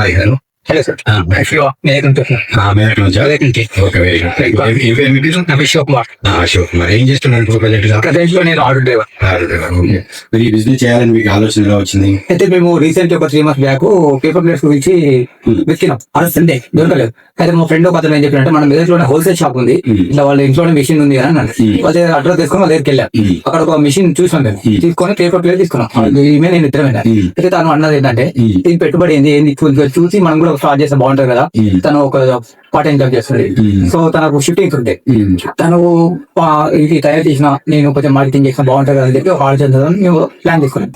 Hi hello. Hello sir. మేరకు నుంచా? Okay, very good. ఏం పేరు మీ పేరు? అశోక్ కుమార్. అశోక్ కుమార్. ఏం చేస్తున్నారు ఇప్పుడు ప్రజెంట్ గా? ప్రజెంట్ లో నేను ఆర్డర్ డ్రైవర్. ఓకే. మరి ఈ బిజినెస్ చేయాలని మీకు ఆలోచన ఎలా వచ్చింది? అయితే మేము రీసెంట్ ఒక 3 months బ్యాక్ పేపర్ ప్లేట్స్ గురించి వెతికినాం. ఆ రోజు సండే దొరకలేదు. అయితే మా ఫ్రెండ్ ఒక అతను ఏం చెప్పినట్టే మన మెదక్లోనే హోల్సేల్ షాప్ ఉంది, ఇట్లా వాళ్ళ ఇంట్లోనే మిషన్ ఉంది అని అన్నాడు. వాళ్ళ అడ్రస్ తీసుకొని వాళ్ళ దగ్గరికి వెళ్ళాం. అక్కడ ఒక మిషన్ చూసాం, మేము తీసుకొని పేపర్ ప్లేట్ తీసుకున్నాం. ఈమె నేను ఇద్దరమైనా. అయితే తను అన్నది ఏంటంటే దీని పెట్టుబడి ఏంది చూసి మనం కూడా స్టార్ట్ చేస్తే బాగుంటది కదా. తను ఒక పార్ట్ టైం జాబ్ చేస్తుంది. సో తనకు షిఫ్టింగ్స్ ఉంటాయి. తను ఇది తయారు చేసిన నేను కొంచెం మార్కెటింగ్ చేసిన బాగుంటుంది అని చెప్పి ఒక ఆలోచన మేము ప్లాన్ తీసుకున్నాం.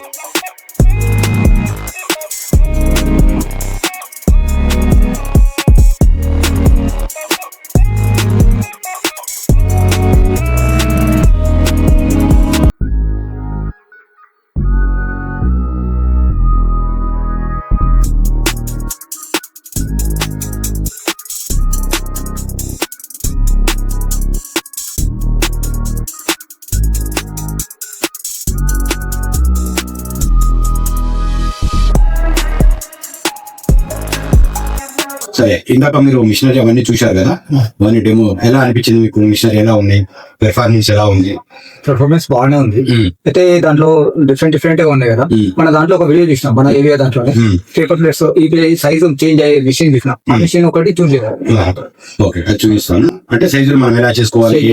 సరే, ఇందాక మీరు మిషనరీ అవన్నీ చూశారు కదా, అవన్నీ డెమో ఎలా అనిపించింది మీకు? మిషనరీ ఎలా ఉన్నాయి, పెర్ఫార్మెన్స్ ఎలా ఉంది? పర్ఫార్మెన్స్ బాగానే ఉంది. అయితే దాంట్లో డిఫరెంట్ గా ఉన్నాయి కదా. మన దాంట్లో ఒక వీడియో చూసినాం, మన ఏరియా దాంట్లో పేపర్ ప్లేట్స్ ఈ సైజు చేంజ్ అయ్యే మిషన్ చూసినాం. ఆ మిషన్ ఒకటి చూస్ చేయాలి. ఓకే, అది చూపిస్తాను. అంటే సైజులు మనం ఎలా చేసుకోవాలి,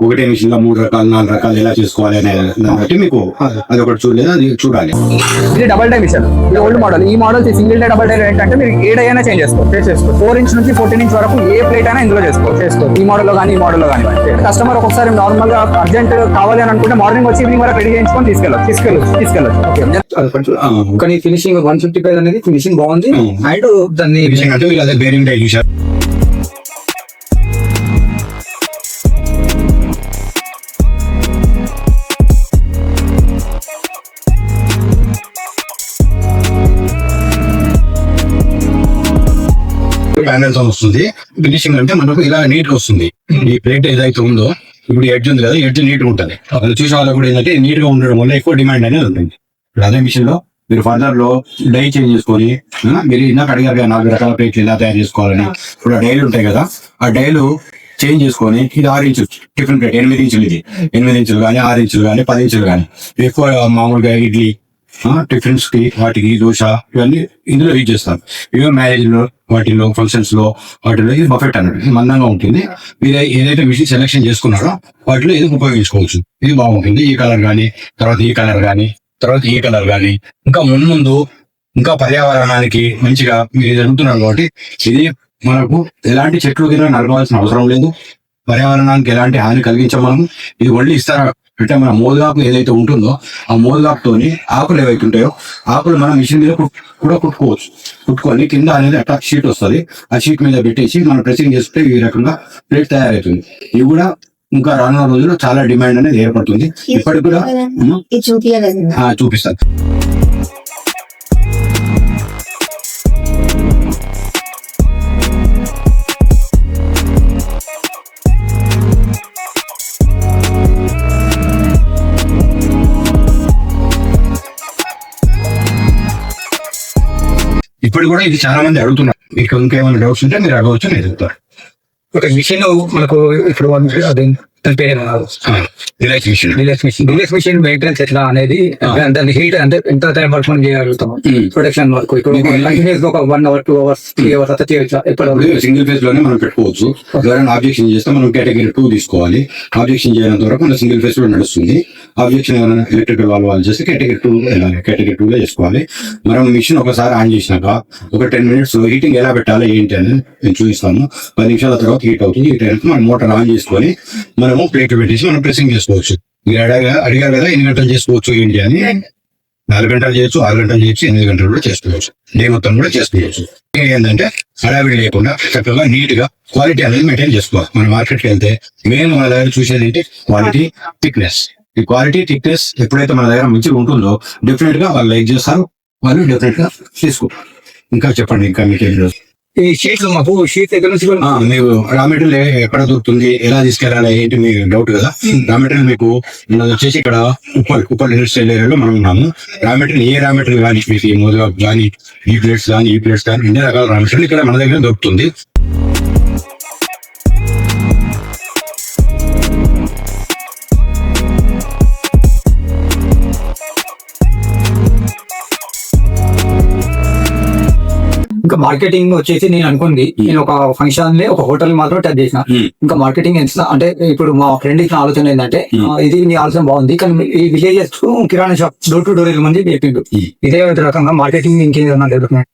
ఒకటే మిషన్ లో 3 రకాలు 4 రకాలు ఎలా చేసుకోవాలి అనే దాన్ని బట్టి మీకు అది ఒకటి చూడలేదు, అది చూడాలి. ఇది డబల్ టై మిషన్, ఇది ఓల్డ్ మోడల్. ఈ మోడల్ సింగిల్ టై డబల్ టై ఏంటంటే మీరు ఏడైనా చేంజ్ చేసుకోవచ్చు. 4 inch నుంచి 14 inch వరకు ఏ ప్లేట్ అయినా ఇందులో చేసుకోవచ్చు. ఈ మోడల్ లో కానీ ఈ మోడల్ లో కానీ. కస్టమర్ ఒక్కొక్కసారి నార్మల్ గా అర్జెంట్ కావాలి అని అనుకుంటే మార్నింగ్ వచ్చి ఈవినింగ్ వరకు రెడీ చేయించుకొని తీసుకెళ్ళచ్చు. కానీ ఫినిషింగ్ 155 అనేది ఫినిషింగ్ బాగుంది. అండ్ దాన్ని బేరింగ్ టై చూసారు. ప్యానెల్ తో వస్తుంది. ఫినిషింగ్ అంటే మనకు ఇలా నీట్ గా వస్తుంది. ఈ ప్లేట్ ఏదైతే ఉందో ఇప్పుడు ఎడ్జ్ ఉంది కదా, ఎడ్జ్ నీట్ గా ఉంటుంది. అది చూసే వాళ్ళకి కూడా ఏంటంటే నీట్ గా ఉండడం వల్ల ఎక్కువ డిమాండ్ అనేది ఉంటుంది. ఇప్పుడు అదే మిషన్ లో మీరు ఫర్దర్ లో డై చేంజ్ చేసుకొని, మీరు ఇందాక అడిగారు కదా 4 రకాల ప్లేట్లు ఎలా తయారు చేసుకోవాలని. ఇప్పుడు ఆ డైలు ఉంటాయి కదా, ఆ డైలు చేంజ్ చేసుకొని ఇది 6 inches టిఫిన్ ప్లేట్, 8 inches ఇది 8 inches కానీ 6 inches కానీ 10 inches కానీ ఎక్కువ మామూలుగా ఇడ్లీ టిఫిన్స్ కి వాటికి దోశ ఇవన్నీ ఇందులో యూజ్ చేస్తాం. ఇవే మ్యారేజ్ లో వాటిలో ఫంక్షన్స్ లో వాటిలో ఇది బఫెట్ అన్నట్టు మందంగా ఉంటుంది. మీరు ఏదైతే మిషన్ సెలెక్షన్ చేసుకున్నారో వాటిలో ఇది ఉపయోగించుకోవచ్చు. ఇది బాగుంటుంది. ఈ కలర్ కానీ, తర్వాత ఈ కలర్ కానీ, తర్వాత ఈ కలర్ కానీ, ఇంకా ముందు ఇంకా పర్యావరణానికి మంచిగా మీరు ఇది అడుగుతున్నారు కాబట్టి ఇది మనకు ఎలాంటి చెట్లు కింద నరకవలసిన అవసరం లేదు. పర్యావరణానికి ఎలాంటి హాని కలిగించాం మనం. ఇది ఒళ్ళి ఇస్తారా అంటే మన మోదుగాకు ఏదైతే ఉంటుందో ఆ మోదుగాకుతోని ఆకులు ఏవైతే ఉంటాయో ఆకులు మనం మిషన్ మీద కూడా కుట్టుకోవచ్చు. కుట్టుకొని కింద అనేది అట్లా షీట్ వస్తుంది. ఆ షీట్ మీద పెట్టేసి మనం ప్రెసింగ్ చేసుకుంటే ఈ రకంగా ప్లేట్ తయారవుతుంది. ఇవి కూడా ఇంకా రానున్న రోజుల్లో చాలా డిమాండ్ అనేది ఏర్పడుతుంది. ఇప్పటికి కూడా చూపిస్తాను. ఇప్పుడు కూడా ఇది చాలా మంది అడుగుతున్నారు. మీకు ఇంకేమైనా డౌట్స్ ఉంటే మీరు అడగవచ్చు, నేను చెప్తాను. ఒక మిషన్ మనకు ఇప్పుడు అదే రిలాక్స్ మిషన్ మెయింటెనెన్స్ ఎట్లా అనేది, దాని హీట్ అంటే ఎంత టైం వర్క్ మనం చేయగలుగుతాం, ప్రొడక్షన్ వర్క్ ఇప్పుడు కంటిన్యూస్ గా ఒక 1 hour 2 hours 3 hours అట్లా చేయొచ్చు. సింగిల్ ఫేజ్ లోనే మనం పెట్టుకోవచ్చు. ఎవరైనా ఆబ్జెక్షన్ చేస్తే మనం కేటగిరీ 2 తీసుకోవాలి. ఆబ్జెక్షన్ చేయనంత వరకు మన సింగిల్ ఫేజ్ లో నడుస్తుంది. ఆబ్జెక్షన్ ఏమైనా ఎలక్ట్రికల్ వాళ్ళు చేస్తే కేటగిరీ 2 వెళ్ళాలి. కేటగిరీ 2 లో చేసుకోవాలి. మనం మిషన్ ఒకసారి ఆన్ చేసినాక ఒక 10 minutes హీటింగ్ ఎలా పెట్టాలి ఏంటి అని నేను చూపిస్తాను. 10 నిమిషాల తర్వాత హీట్ అవుతుంది. హీట్ అయినప్పుడు మనం మోటార్ ఆన్ చేసుకొని మనము ప్లేట్ పెట్టేసి మనం ప్రెసింగ్ చేసుకోవచ్చు. మీరు అడిగారు కదా ఎన్ని గంటలు చేసుకోవచ్చు ఏంటి అని. 4 గంటలు చేయొచ్చు, 6 గంటలు చేయొచ్చు, 8 గంటలు కూడా చేసుకోవచ్చు. డే మొత్తం కూడా చేసుకోవచ్చు. ఏంటంటే హడావిడి లేకుండా చక్కగా నీట్ గా క్వాలిటీ అనేది మెయింటైన్ చేసుకోవాలి. మన మార్కెట్కి వెళ్తే మెయిన్ మన దగ్గర చూసేది ఏంటి, క్వాలిటీ, థిక్నెస్. ఈ క్వాలిటీ థిక్నెస్ ఎప్పుడైతే మన దగ్గర మంచిగా ఉంటుందో డెఫినెట్ గా వాళ్ళు లైక్ చేస్తారు, వాళ్ళు డెఫినెట్ గా తీసుకుంటారు. ఇంకా చెప్పండి, ఇంకా మీకు ఈ షీట్స్ మాకు షీట్స్ దగ్గర నుంచి కూడా మీకు రా మెటీరియల్ ఎక్కడ దొరుకుతుంది, ఎలా తీసుకెళ్ళాలి ఏంటి మీ డౌట్ కదా. రా మెటీరియల్ మీకు ఉన్నది వచ్చేసి ఇక్కడ ఉప్పల్ ఇండస్ట్రియల్ ఏరియాలో మనం ఉన్నాము. రా మెటీరియల్ ఏ రా మెటీరియల్ కానీ మీకు ఈ మోదగా కానీ ఈ ప్లేట్స్ కానీ అన్ని రకాల రా మెటీరియల్ ఇక్కడ మన దగ్గర దొరుకుతుంది. ఇంకా మార్కెటింగ్ వచ్చేసి నేను అనుకుంది, నేను ఒక ఫంక్షన్ ఒక హోటల్ మాత్రం టచ్ చేసిన. ఇంకా మార్కెటింగ్ ఎంత అంటే ఇప్పుడు మా ఫ్రెండ్ ఇచ్చిన ఆలోచన ఏంటంటే ఇది నీ ఆలోచన బాగుంది కానీ ఈ villages kirana shop door to door మంది చెప్పిండు. ఇదే రకంగా మార్కెటింగ్ ఇంకేదన్నా డెవలప్మెంట్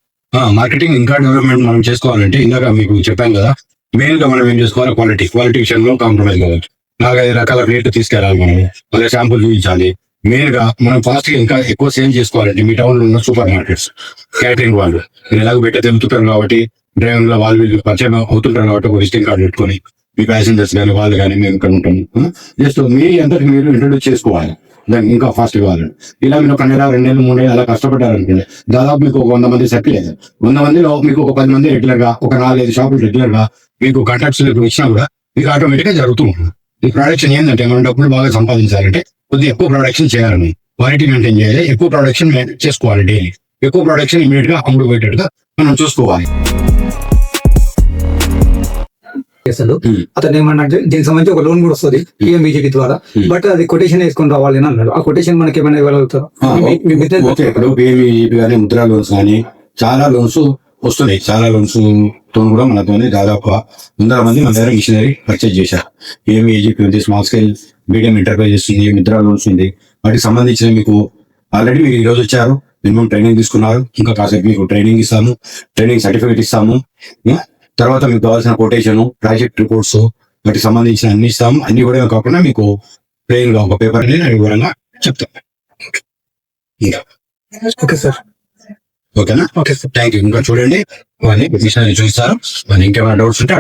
మార్కెటింగ్ ఇంకా డెవలప్మెంట్ మనం చేసుకోవాలంటే ఇందాక మీకు చెప్పాను కదా, మెయిన్ గా మనం ఏం చేసుకోవాలి, క్వాలిటీ విషయంలో కాంప్రమైజ్ కావాలి. 4-5 రకాల రేట్లు తీసుకెళ్ళాలి, మనం వాళ్ళ శాంపుల్ చూపించాలి. మెయిన్ గా మనం ఫాస్ట్ గా ఇంకా ఎక్కువ సేల్ చేసుకోవాలంటే మీ టౌన్ లో ఉన్న సూపర్ మార్కెట్స్, క్యాటరింగ్ వాళ్ళు ఎలాగో పెట్టే తెలుపుతుంటారు కాబట్టి డ్రైవర్ వాళ్ళు వీళ్ళు పరిచయం అవుతుంటారు కాబట్టి ఒక విజిటింగ్ కార్డు పెట్టుకొని మీ ప్యాసింజర్స్ కానీ వాళ్ళు కానీ మేము ఇక్కడ ఉంటాము. జస్ట్ మీ అంతటి మీరు ఇంట్రొడ్యూస్ చేసుకోవాలి, దాన్ని ఇంకా ఫాస్ట్ కావాలి. ఇలా మీరు 1 నెల 2 నెలలు 3 నెలలు అలా కష్టపడ్డారనుకోండి, దాదాపు మీకు ఒక 100 మంది సెటిల్ అయ్యారు. 100 మందిలో మీకు ఒక 10 మంది రెగ్యులర్ గా, ఒక 4-5 షాపులు రెగ్యులర్ గా మీకు కాంటాక్ట్స్ ఇచ్చినా కూడా మీకు ఆటోమేటిక్ గా జరుగుతూ ఉంటుంది. ఈ ప్రొడక్షన్ ఏంటంటే మనం డబ్బులు బాగా సంపాదించాలంటే కొద్దిగా ఎక్కువ ప్రొడక్షన్ చేయాలని, క్వాలిటీ మెయింటైన్ చేయాలి, ఎక్కువ ప్రొడక్షన్ చేసుకోవాలి. డైలీ ఎక్కువ ప్రొడక్షన్ ఇమీడియట్ గా అమ్ముడు పోయేటట్టుగా మనం చూసుకోవాలి. అసలు అతను ఏమన్నా దీనికి సంబంధించి ఒక లోన్ కూడా వస్తుంది PMBJP ద్వారా, బట్ అది కొటేషన్ వేసుకొని రావాలి అని అన్నాడు. ఆ కొటేషన్ మనకి ఏమైనా ఇవ్వగలుగుతారు? ఓకే, ఇప్పుడు PMBJP కానీ ముద్రా లోన్స్ కానీ చాలా లోన్స్ వస్తున్నాయి. చాలా లోన్స్ తో కూడా మనతో దాదాపు 100 మంది మన దగ్గర మిషనరీ పర్చేజ్ చేశారు. PMBJP ఉంది, స్మాల్ స్కేల్ మీడియం ఎంటర్ప్రైజెస్ ఉంది, ముద్రా లోన్స్ ఉంది. వాటికి సంబంధించిన మీకు ఆల్రెడీ మీరు ఈ రోజు వచ్చారు, మినిమం ట్రైనింగ్ తీసుకున్నారు. ఇంకా కాసేపు మీకు ట్రైనింగ్ ఇస్తాము, ట్రైనింగ్ సర్టిఫికేట్ ఇస్తాము. తర్వాత మీకు కావాల్సిన కొటేషన్, ప్రాజెక్ట్ రిపోర్ట్స్, వాటికి సంబంధించిన అన్ని ఇస్తాము. అన్ని కూడా కాకుండా మీకు ప్లెయిన్ గా ఒక పేపర్ అనేది నేను వివరంగా చెప్తాను. ఓకే సార్, ఓకేనా? Okay sir, thank you. ఇంకా చూడండి, వాళ్ళని మిషనరీ చూపిస్తారు. వాళ్ళు ఇంకేమైనా డౌట్స్ ఉంటే అడగండి.